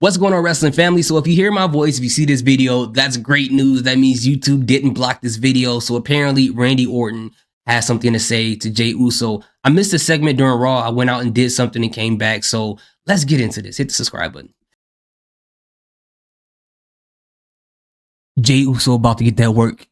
What's going on, wrestling family? So if you hear my voice, if you see this video, that's great news. That means YouTube didn't block this video. So apparently Randy Orton has something to say to Jey USO. I missed a segment during Raw. I went out and did something and came back. So let's get into this. Hit the subscribe button. Jey USO about to get that work.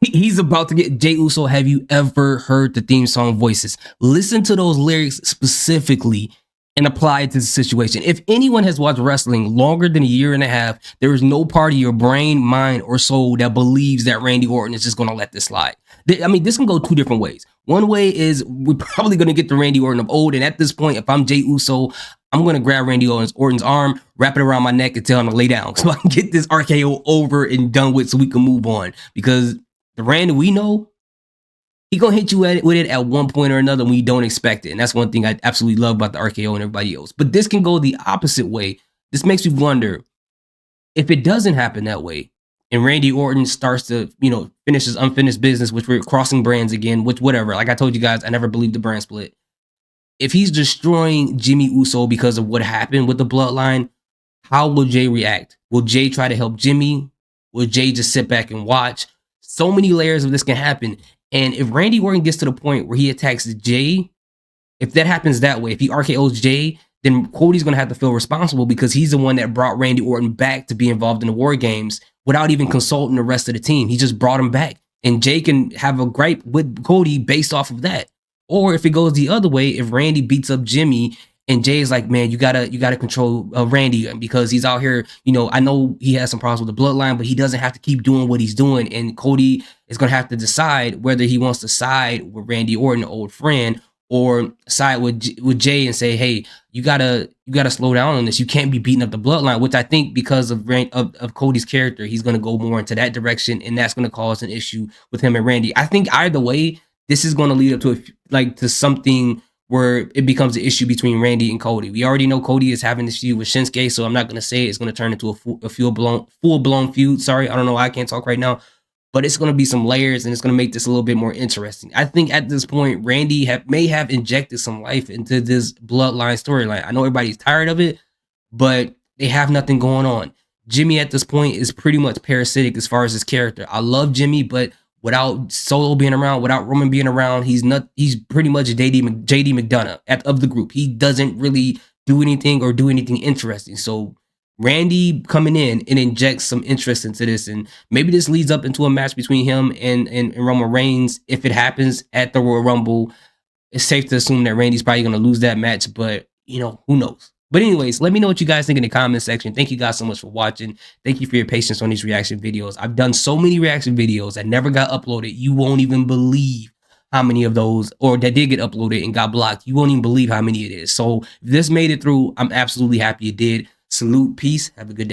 He's about to get Jey USO. Have you ever heard the theme song voices? Listen to those lyrics specifically and apply it to the situation. If anyone has watched wrestling longer than a year and a half, there is no part of your brain, mind, or soul that believes that Randy Orton is just going to let this slide. I mean, this can go two different ways. One way is we're probably going to get the Randy Orton of old, and at this point, if I'm Jey USO, I'm going to grab Randy Orton's arm, wrap it around my neck, and tell him to lay down so I can get this RKO over and done with so we can move on. Because the Randy we know, he gonna hit you with it at one point or another when you don't expect it. And that's one thing I absolutely love about the RKO and everybody else. But this can go the opposite way. This makes me wonder if it doesn't happen that way and Randy Orton starts to, finish his unfinished business, which we're crossing brands again, which whatever. Like I told you guys, I never believed the brand split. If he's destroying Jimmy Uso because of what happened with the bloodline, how will Jey react? Will Jey try to help Jimmy? Will Jey just sit back and watch? So many layers of this can happen. And if Randy Orton gets to the point where he attacks Jey, if that happens that way, if he RKOs Jey, then Cody's going to have to feel responsible because he's the one that brought Randy Orton back to be involved in the War Games without even consulting the rest of the team. He just brought him back. And Jey can have a gripe with Cody based off of that. Or if it goes the other way, if Randy beats up Jimmy and Jey is like, man, you gotta control Randy because he's out here. I know he has some problems with the bloodline, but he doesn't have to keep doing what he's doing. And Cody is gonna have to decide whether he wants to side with Randy Orton, an old friend, or side with Jey and say, hey, you gotta slow down on this. You can't be beating up the bloodline. Which I think because of Cody's character, he's gonna go more into that direction, and that's gonna cause an issue with him and Randy. I think either way, this is gonna lead up to something where it becomes an issue between Randy and Cody. We already know Cody is having this feud with Shinsuke, so I'm not going to say it's going to turn into a full-blown feud. Sorry, I don't know why I can't talk right now. But it's going to be some layers, and it's going to make this a little bit more interesting. I think at this point, Randy may have injected some life into this bloodline storyline. I know everybody's tired of it, but they have nothing going on. Jimmy at this point is pretty much parasitic as far as his character. I love Jimmy, but without Solo being around, without Roman being around, he's pretty much JD McDonough of the group. He doesn't really do anything interesting. So Randy coming in and injects some interest into this, and maybe this leads up into a match between him and Roman Reigns. If it happens at the Royal Rumble, it's safe to assume that Randy's probably going to lose that match, but who knows? But anyways, let me know what you guys think in the comment section. Thank you guys so much for watching. Thank you for your patience on these reaction videos. I've done so many reaction videos that never got uploaded. You won't even believe how many of those, or that did get uploaded and got blocked. You won't even believe how many it is. So if this made it through, I'm absolutely happy it did. Salute, peace, have a good day.